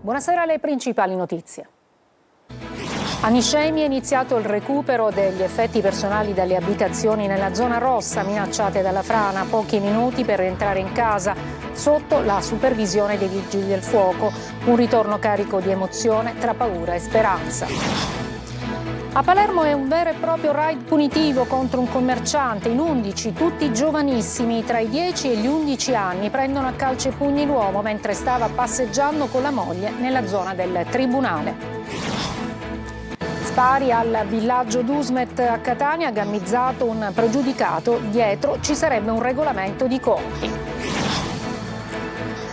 Buonasera, alle principali notizie. A Niscemi è iniziato il recupero degli effetti personali dalle abitazioni nella zona rossa minacciate dalla frana. Pochi minuti per rientrare in casa sotto la supervisione dei vigili del fuoco. Un ritorno carico di emozione tra paura e speranza. A Palermo è un vero e proprio raid punitivo contro un commerciante. In 11, tutti giovanissimi, tra i 10 e gli 11 anni, prendono a calci e pugni l'uomo mentre stava passeggiando con la moglie nella zona del tribunale. Spari al villaggio Dusmet a Catania, gammizzato un pregiudicato, dietro ci sarebbe un regolamento di conti.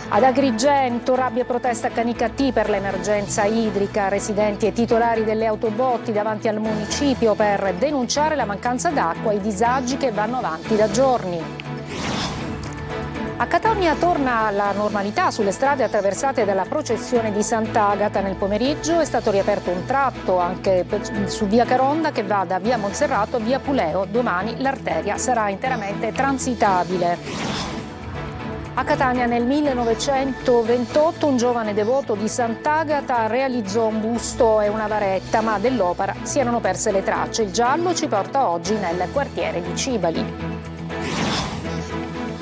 Ad Agrigento, rabbia e protesta a Canicattì per l'emergenza idrica. Residenti e titolari delle autobotti davanti al municipio per denunciare la mancanza d'acqua e i disagi che vanno avanti da giorni. A Catania torna la normalità sulle strade attraversate dalla processione di Sant'Agata. Nel pomeriggio è stato riaperto un tratto anche su via Caronda che va da via Monserrato a via Puleo. Domani l'arteria sarà interamente transitabile. A Catania nel 1928 un giovane devoto di Sant'Agata realizzò un busto e una varetta, ma dell'opera si erano perse le tracce. Il giallo ci porta oggi nel quartiere di Cibali.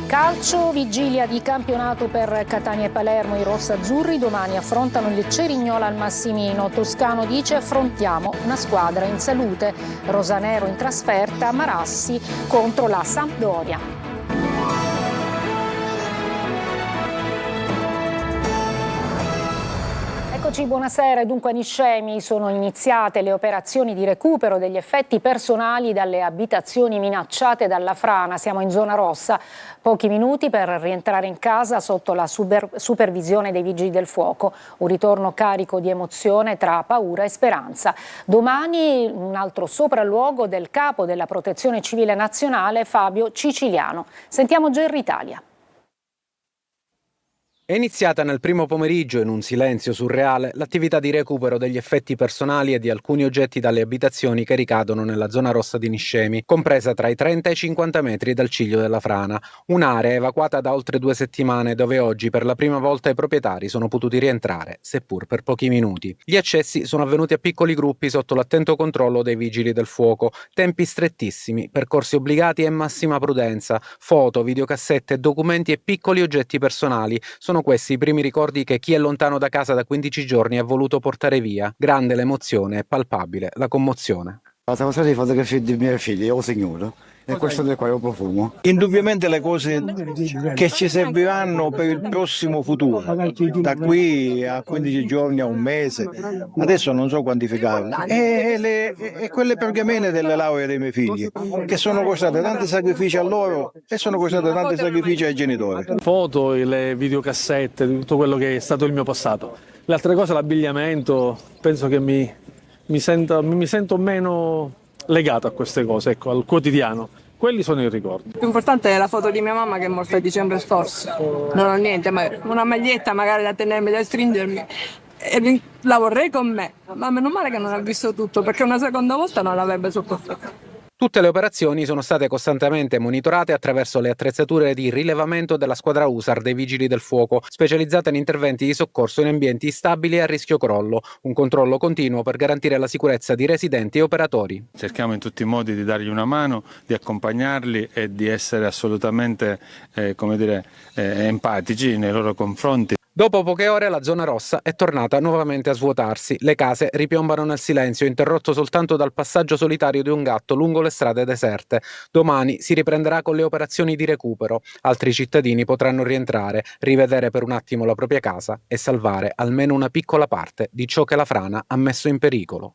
Calcio, vigilia di campionato per Catania e Palermo. I rossazzurri domani affrontano il Cerignola al Massimino. Toscano dice: affrontiamo una squadra in salute. Rosanero in trasferta a Marassi contro la Sampdoria. Eccoci, buonasera. Dunque a Niscemi sono iniziate le operazioni di recupero degli effetti personali dalle abitazioni minacciate dalla frana. Siamo in zona rossa. Pochi minuti per rientrare in casa sotto la supervisione dei vigili del fuoco. Un ritorno carico di emozione tra paura e speranza. Domani un altro sopralluogo del capo della Protezione Civile Nazionale, Fabio Ciciliano. Sentiamo Gerry Italia. È iniziata nel primo pomeriggio, in un silenzio surreale, l'attività di recupero degli effetti personali e di alcuni oggetti dalle abitazioni che ricadono nella zona rossa di Niscemi, compresa tra i 30 e i 50 metri dal ciglio della frana. Un'area evacuata da oltre 2 settimane, dove oggi per la prima volta i proprietari sono potuti rientrare, seppur per pochi minuti. Gli accessi sono avvenuti a piccoli gruppi sotto l'attento controllo dei vigili del fuoco, tempi strettissimi, percorsi obbligati e massima prudenza, foto, videocassette, documenti e piccoli oggetti personali. Sono questi i primi ricordi che chi è lontano da casa da 15 giorni ha voluto portare via. Grande l'emozione e palpabile la commozione. La trasmissione di fotografie dei miei figli, io signore, e questo del quale io profumo. Indubbiamente le cose che ci serviranno per il prossimo futuro, da qui a 15 giorni a un mese, adesso non so quantificarle, e quelle pergamene delle lauree dei miei figli, che sono costate tanti sacrifici a loro e sono costate tanti sacrifici ai genitori. Foto, le videocassette, tutto quello che è stato il mio passato. Le altre cose, l'abbigliamento, penso che mi sento meno legato a queste cose, ecco, al quotidiano. Quelli sono i ricordi. Il più importante è la foto di mia mamma che è morta a dicembre scorso. Non ho niente, ma una maglietta magari da tenermi, da stringermi. E la vorrei con me, ma meno male che non ha visto tutto, perché una seconda volta non l'avrebbe sopportato. Tutte le operazioni sono state costantemente monitorate attraverso le attrezzature di rilevamento della squadra USAR dei Vigili del Fuoco, specializzata in interventi di soccorso in ambienti instabili e a rischio crollo. Un controllo continuo per garantire la sicurezza di residenti e operatori. Cerchiamo in tutti i modi di dargli una mano, di accompagnarli e di essere assolutamente empatici nei loro confronti. Dopo poche ore la zona rossa è tornata nuovamente a svuotarsi. Le case ripiombano nel silenzio, interrotto soltanto dal passaggio solitario di un gatto lungo le strade deserte. Domani si riprenderà con le operazioni di recupero. Altri cittadini potranno rientrare, rivedere per un attimo la propria casa e salvare almeno una piccola parte di ciò che la frana ha messo in pericolo.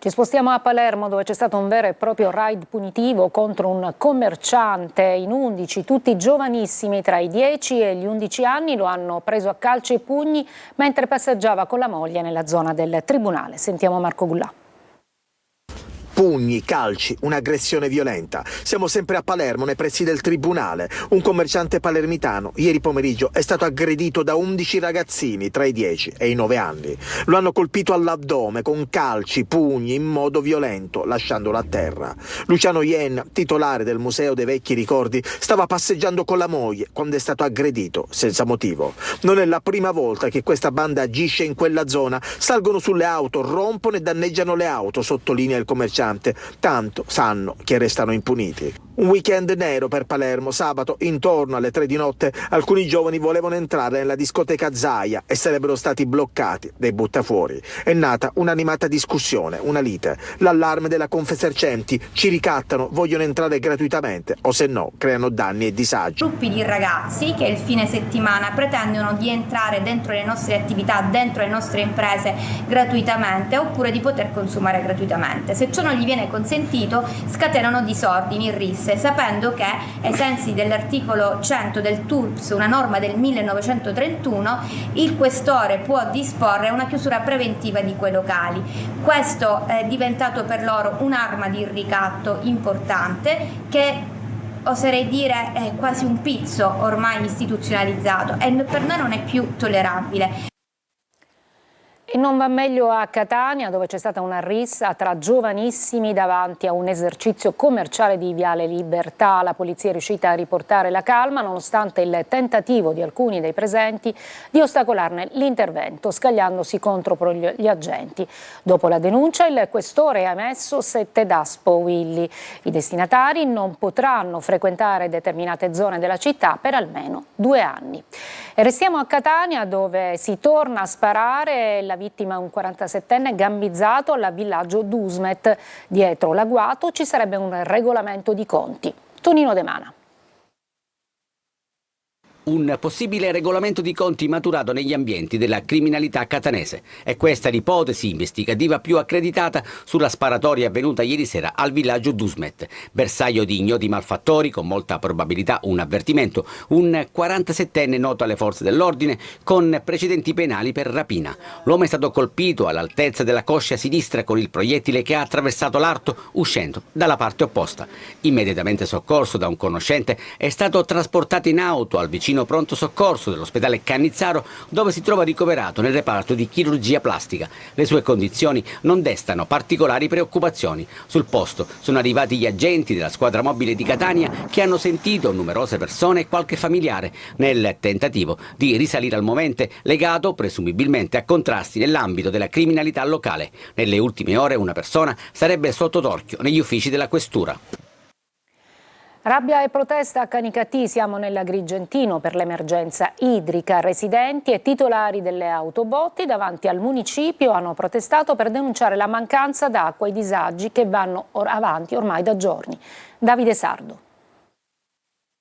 Ci spostiamo a Palermo, dove c'è stato un vero e proprio raid punitivo contro un commerciante. In 11, tutti giovanissimi tra i 10 e gli 11 anni, lo hanno preso a calci e pugni mentre passeggiava con la moglie nella zona del tribunale. Sentiamo Marco Gullà. Pugni, calci, un'aggressione violenta. Siamo sempre a Palermo, nei pressi del tribunale. Un commerciante palermitano ieri pomeriggio è stato aggredito da 11 ragazzini tra i 10 e i 9 anni. Lo hanno colpito all'addome con calci, pugni in modo violento, lasciandolo a terra. Luciano Ien, titolare del Museo dei Vecchi Ricordi, stava passeggiando con la moglie quando è stato aggredito senza motivo. Non è la prima volta che questa banda agisce in quella zona. Salgono sulle auto, rompono e danneggiano le auto, sottolinea il commerciante. Tanto sanno che restano impuniti. Un weekend nero per Palermo. Sabato, intorno alle 3 di notte, alcuni giovani volevano entrare nella discoteca Zaia e sarebbero stati bloccati dai buttafuori. È nata un'animata discussione, una lite. L'allarme della Confesercenti: ci ricattano, vogliono entrare gratuitamente o se no creano danni e disagi. Gruppi di ragazzi che il fine settimana pretendono di entrare dentro le nostre attività, dentro le nostre imprese gratuitamente, oppure di poter consumare gratuitamente. Se ciò non gli viene consentito, scatenano disordini, risse, sapendo che, ai sensi dell'articolo 100 del TURPS, una norma del 1931, il questore può disporre una chiusura preventiva di quei locali. Questo è diventato per loro un'arma di ricatto importante che, oserei dire, è quasi un pizzo ormai istituzionalizzato e per noi non è più tollerabile. E non va meglio a Catania, dove c'è stata una rissa tra giovanissimi davanti a un esercizio commerciale di Viale Libertà. La polizia è riuscita a riportare la calma nonostante il tentativo di alcuni dei presenti di ostacolarne l'intervento, scagliandosi contro gli agenti. Dopo la denuncia, il questore ha emesso 7 daspo Willy. I destinatari non potranno frequentare determinate zone della città per almeno 2 anni. E restiamo a Catania, dove si torna a sparare. La vittima è un 47enne gambizzato al villaggio Dusmet. Dietro l'agguato ci sarebbe un regolamento di conti. Tonino De Mana. Un possibile regolamento di conti maturato negli ambienti della criminalità catanese. È questa l'ipotesi investigativa più accreditata sulla sparatoria avvenuta ieri sera al villaggio Dusmet. Bersaglio di ignoti malfattori, con molta probabilità un avvertimento, un 47enne noto alle forze dell'ordine con precedenti penali per rapina. L'uomo è stato colpito all'altezza della coscia sinistra con il proiettile che ha attraversato l'arto uscendo dalla parte opposta. Immediatamente soccorso da un conoscente, è stato trasportato in auto al vicino pronto soccorso dell'ospedale Cannizzaro, dove si trova ricoverato nel reparto di chirurgia plastica. Le sue condizioni non destano particolari preoccupazioni. Sul posto sono arrivati gli agenti della squadra mobile di Catania, che hanno sentito numerose persone e qualche familiare nel tentativo di risalire al movente legato presumibilmente a contrasti nell'ambito della criminalità locale. Nelle ultime ore una persona sarebbe sotto torchio negli uffici della questura. Rabbia e protesta a Canicattì, siamo nell'Agrigentino per l'emergenza idrica. Residenti e titolari delle autobotti davanti al municipio hanno protestato per denunciare la mancanza d'acqua e i disagi che vanno avanti ormai da giorni. Davide Sardo.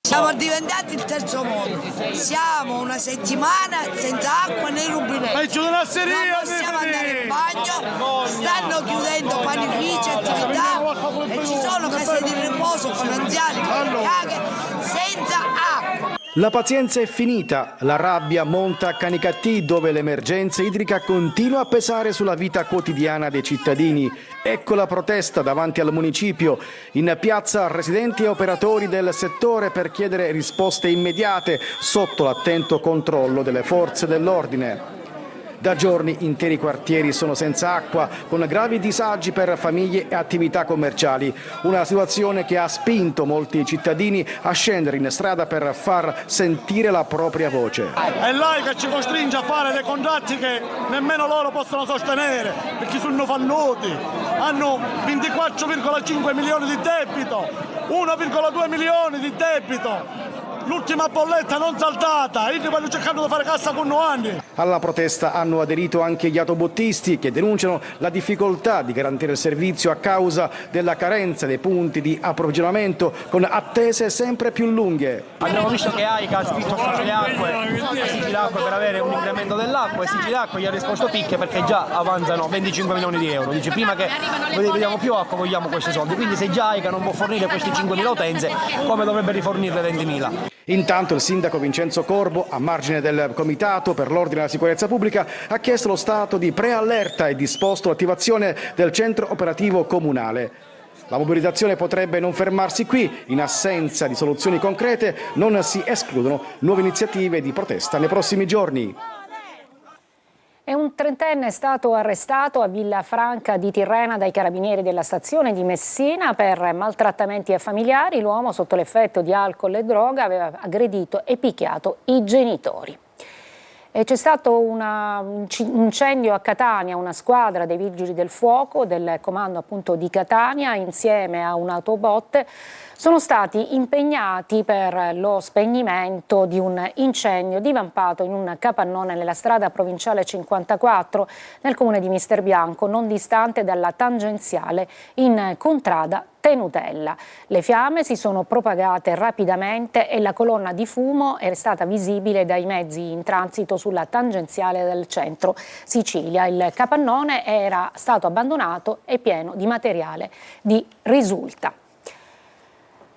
Siamo diventati il terzo mondo, siamo una settimana senza acqua nei rubinetti, non possiamo andare in bagno, stanno chiudendo panifici, attività e ci sono case di riposo con anziani, con caghe, senza acqua. La pazienza è finita, la rabbia monta a Canicattì, dove l'emergenza idrica continua a pesare sulla vita quotidiana dei cittadini. Ecco la protesta davanti al municipio. In piazza residenti e operatori del settore per chiedere risposte immediate sotto l'attento controllo delle forze dell'ordine. Da giorni interi quartieri sono senza acqua, con gravi disagi per famiglie e attività commerciali. Una situazione che ha spinto molti cittadini a scendere in strada per far sentire la propria voce. È lei che ci costringe a fare dei contratti che nemmeno loro possono sostenere, perché sono falluti. Hanno 24,5 milioni di debito, 1,2 milioni di debito. L'ultima bolletta non saltata, io voglio cercando di fare cassa con 9 anni. Alla protesta hanno aderito anche gli autobottisti, che denunciano la difficoltà di garantire il servizio a causa della carenza dei punti di approvvigionamento, con attese sempre più lunghe. Abbiamo visto che AICA ha scritto a Sigili Acque per avere un incremento dell'acqua, e Sigili Acque gli ha risposto picche perché già avanzano 25 milioni di euro. Dice prima che vediamo più acqua vogliamo questi soldi, quindi se già AICA non può fornire questi 5.000 utenze, come dovrebbe rifornirle 20.000? Intanto il sindaco Vincenzo Corbo, a margine del Comitato per l'Ordine e la Sicurezza Pubblica, ha chiesto lo stato di preallerta e disposto l'attivazione del centro operativo comunale. La mobilitazione potrebbe non fermarsi qui. In assenza di soluzioni concrete non si escludono nuove iniziative di protesta nei prossimi giorni. E un trentenne è stato arrestato a Villafranca di Tirrena dai carabinieri della stazione di Messina per maltrattamenti familiari. L'uomo, sotto l'effetto di alcol e droga, aveva aggredito e picchiato i genitori. E c'è stato un incendio a Catania. Una squadra dei vigili del fuoco del comando appunto di Catania insieme a un autobot sono stati impegnati per lo spegnimento di un incendio divampato in un capannone nella strada provinciale 54 nel comune di Misterbianco, non distante dalla tangenziale in contrada Tenutella. Le fiamme si sono propagate rapidamente e la colonna di fumo è stata visibile dai mezzi in transito sulla tangenziale del centro Sicilia. Il capannone era stato abbandonato e pieno di materiale di risulta.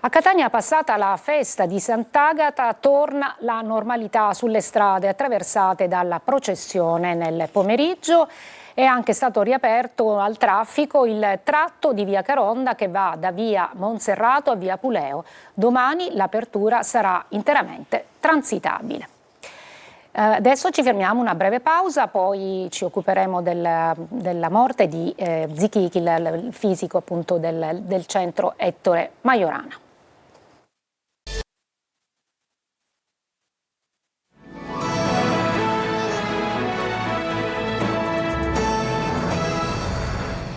A Catania, passata la festa di Sant'Agata, torna la normalità sulle strade attraversate dalla processione nel pomeriggio. È anche stato riaperto al traffico il tratto di via Caronda che va da via Monserrato a via Puleo. Domani l'apertura sarà interamente transitabile. Adesso ci fermiamo, una breve pausa, poi ci occuperemo della morte di Zichichi, il fisico appunto del centro Ettore Majorana.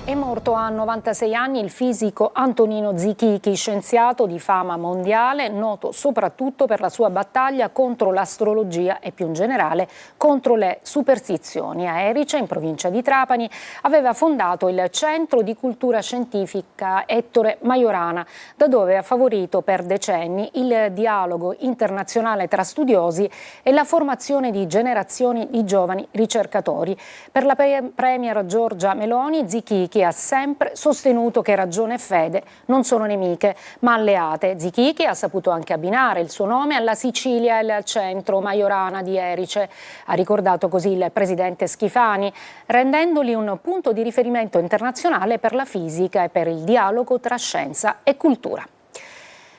È morto a 96 anni il fisico Antonino Zichichi, scienziato di fama mondiale, noto soprattutto per la sua battaglia contro l'astrologia e più in generale contro le superstizioni. A Erice, in provincia di Trapani, aveva fondato il Centro di Cultura Scientifica Ettore Majorana, da dove ha favorito per decenni il dialogo internazionale tra studiosi e la formazione di generazioni di giovani ricercatori. Per la premier Giorgia Meloni, Zichichi ha sempre sostenuto che ragione e fede non sono nemiche, ma alleate. Zichichi ha saputo anche abbinare il suo nome alla Sicilia e al centro Majorana di Erice, ha ricordato così il presidente Schifani, rendendoli un punto di riferimento internazionale per la fisica e per il dialogo tra scienza e cultura.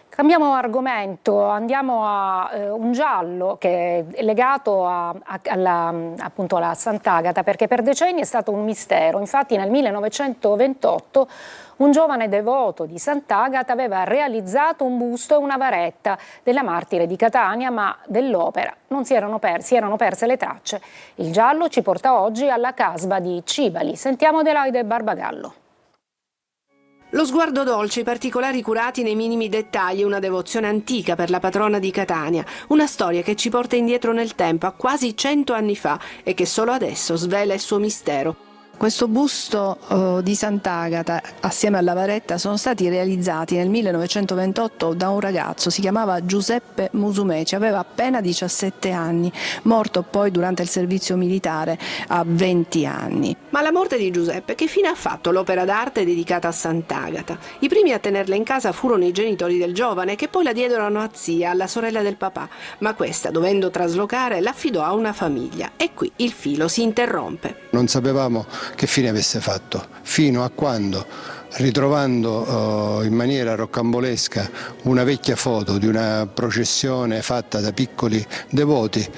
Cambiamo argomento, andiamo a un giallo che è legato appunto alla Sant'Agata, perché per decenni è stato un mistero. Infatti nel 1928 un giovane devoto di Sant'Agata aveva realizzato un busto e una varetta della martire di Catania, ma dell'opera si erano perse le tracce. Il giallo ci porta oggi alla casba di Cibali. Sentiamo Adelaide Barbagallo. Lo sguardo dolce, i particolari curati nei minimi dettagli, una devozione antica per la patrona di Catania, una storia che ci porta indietro nel tempo a quasi 100 anni fa e che solo adesso svela il suo mistero. Questo busto di Sant'Agata assieme alla varetta sono stati realizzati nel 1928 da un ragazzo, si chiamava Giuseppe Musumeci, aveva appena 17 anni, morto poi durante il servizio militare a 20 anni. Ma la morte di Giuseppe che fine ha fatto l'opera d'arte dedicata a Sant'Agata? I primi a tenerla in casa furono i genitori del giovane, che poi la diedero a una zia, alla sorella del papà, ma questa, dovendo traslocare, l'affidò a una famiglia e qui il filo si interrompe. Non sapevamo che fine avesse fatto, fino a quando, ritrovando in maniera roccambolesca una vecchia foto di una processione fatta da piccoli devoti,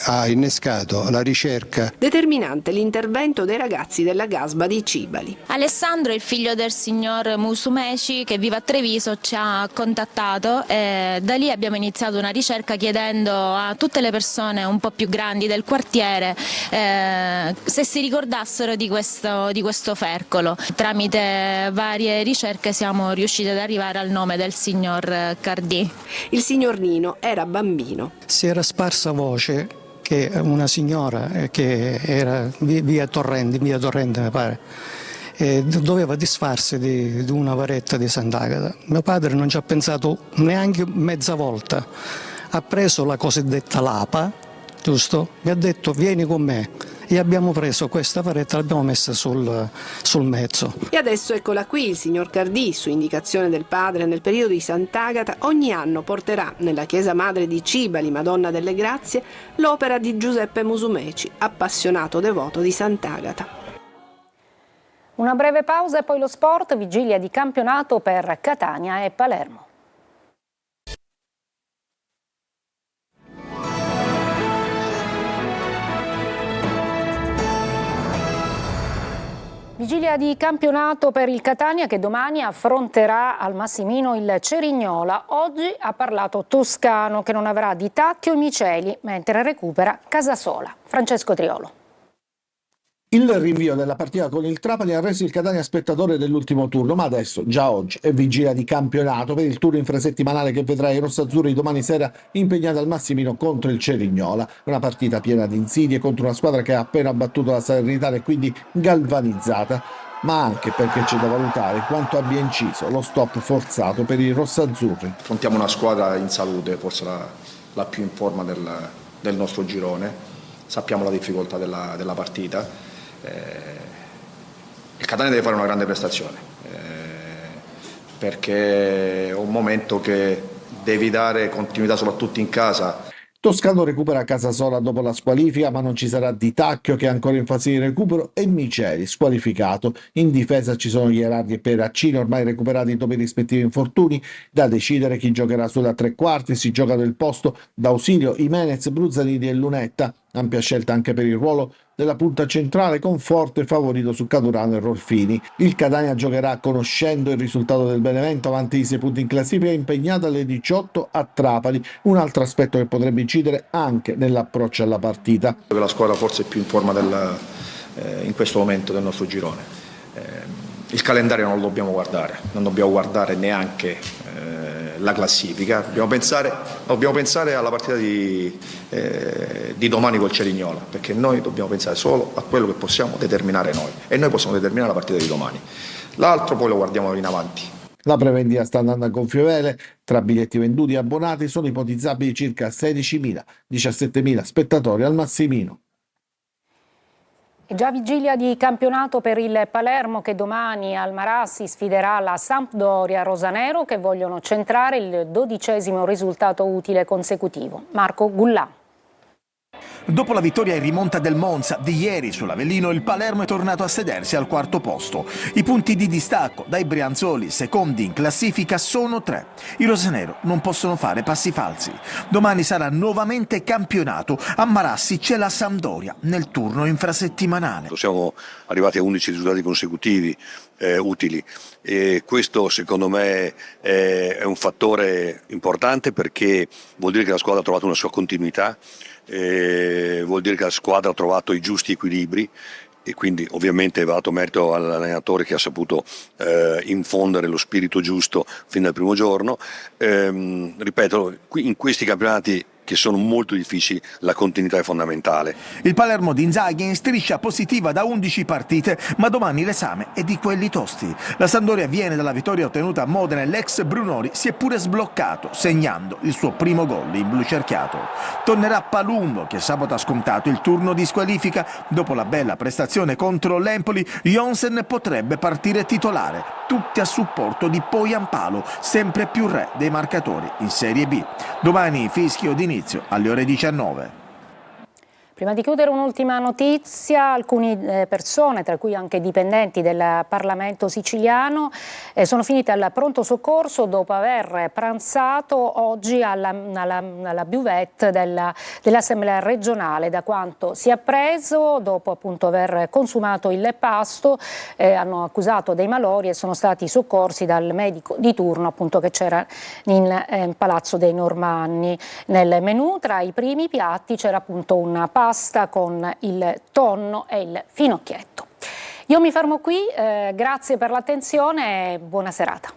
ha innescato la ricerca. Determinante l'intervento dei ragazzi della Gasba di Cibali. Alessandro, il figlio del signor Musumeci che vive a Treviso, ci ha contattato e da lì abbiamo iniziato una ricerca chiedendo a tutte le persone un po' più grandi del quartiere se si ricordassero di questo fercolo. Tramite varie ricerche siamo riusciti ad arrivare al nome del signor Cardì. Il signor Nino era bambino. Si era sparsa voce che una signora che era via Torrente mi pare, doveva disfarsi di una varetta di Sant'Agata. Mio padre non ci ha pensato neanche mezza volta, ha preso la cosiddetta lapa, giusto? Mi ha detto vieni con me. E abbiamo preso questa varetta e l'abbiamo messa sul mezzo. E adesso eccola qui, il signor Cardì, su indicazione del padre nel periodo di Sant'Agata, ogni anno porterà nella chiesa madre di Cibali, Madonna delle Grazie, l'opera di Giuseppe Musumeci, appassionato devoto di Sant'Agata. Una breve pausa e poi lo sport, vigilia di campionato per Catania e Palermo. Vigilia di campionato per il Catania che domani affronterà al Massimino il Cerignola. Oggi ha parlato Toscano che non avrà Di Tacchio e Miceli, mentre recupera Casasola. Francesco Triolo. Il rinvio della partita con il Trapani ha reso il Catania spettatore dell'ultimo turno, ma adesso, già oggi, è vigilia di campionato per il turno infrasettimanale che vedrà i rossazzurri domani sera impegnati al Massimino contro il Cerignola. Una partita piena di insidie contro una squadra che ha appena battuto la Salernitana e quindi galvanizzata, ma anche perché c'è da valutare quanto abbia inciso lo stop forzato per i rossazzurri. Affrontiamo una squadra in salute, forse la più in forma del nostro girone, sappiamo la difficoltà della partita. Il Catania deve fare una grande prestazione perché è un momento che devi dare continuità soprattutto in casa. Toscano recupera Casasola dopo la squalifica, ma non ci sarà Di Tacchio che è ancora in fase di recupero e Miceli squalificato. In difesa ci sono Gherardi e Peraccini ormai recuperati dopo i rispettivi infortuni. Da decidere chi giocherà sulla tre quarti, si gioca del posto d'ausilio Jimenez, Bruzzanini e Lunetta. Ampia scelta anche per il ruolo della punta centrale con forte favorito su Caturano e Rolfini. Il Catania giocherà conoscendo il risultato del Benevento avanti di 6 punti in classifica impegnata alle 18 a Trapani, un altro aspetto che potrebbe incidere anche nell'approccio alla partita. La squadra forse più in forma in questo momento del nostro girone. Il calendario non lo dobbiamo guardare, non dobbiamo guardare neanche la classifica, dobbiamo pensare alla partita di domani col Cerignola, perché noi dobbiamo pensare solo a quello che possiamo determinare noi e noi possiamo determinare la partita di domani, l'altro poi lo guardiamo in avanti. La prevendita sta andando a gonfie vele, tra biglietti venduti e abbonati sono ipotizzabili circa 16.000-17.000 spettatori al Massimino. E già vigilia di campionato per il Palermo che domani al Marassi sfiderà la Sampdoria rosanero che vogliono centrare il 12° risultato utile consecutivo. Marco Gullà. Dopo la vittoria in rimonta del Monza di ieri sull'Avellino, il Palermo è tornato a sedersi al 4° posto. I punti di distacco dai brianzoli, secondi in classifica, sono 3. I rosanero non possono fare passi falsi. Domani sarà nuovamente campionato. A Marassi c'è la Sampdoria nel turno infrasettimanale. Siamo arrivati a 11 risultati consecutivi utili e questo secondo me è un fattore importante perché vuol dire che la squadra ha trovato una sua continuità. Vuol dire che la squadra ha trovato i giusti equilibri e quindi ovviamente va dato merito all'allenatore che ha saputo infondere lo spirito giusto fin dal primo giorno. Ripeto, in questi campionati che sono molto difficili, la continuità è fondamentale. Il Palermo di Inzaghi è in striscia positiva da 11 partite, ma domani l'esame è di quelli tosti. La Sampdoria viene dalla vittoria ottenuta a Modena e l'ex Brunori si è pure sbloccato, segnando il suo primo gol in blu cerchiato. Tornerà Palumbo, che sabato ha scontato il turno di squalifica. Dopo la bella prestazione contro l'Empoli, Jonsen potrebbe partire titolare, tutti a supporto di Poyampalo, sempre più re dei marcatori in Serie B. Domani fischio d'inizio alle ore 19. Prima di chiudere un'ultima notizia, alcune persone, tra cui anche dipendenti del Parlamento siciliano, sono finite al pronto soccorso dopo aver pranzato oggi alla buvette dell'Assemblea regionale. Da quanto si è appreso, dopo appunto aver consumato il pasto, hanno accusato dei malori e sono stati soccorsi dal medico di turno appunto che c'era in Palazzo dei Normanni. Nel menù tra i primi piatti c'era appunto una pasta con il tonno e il finocchietto. Io mi fermo qui, grazie per l'attenzione e buona serata.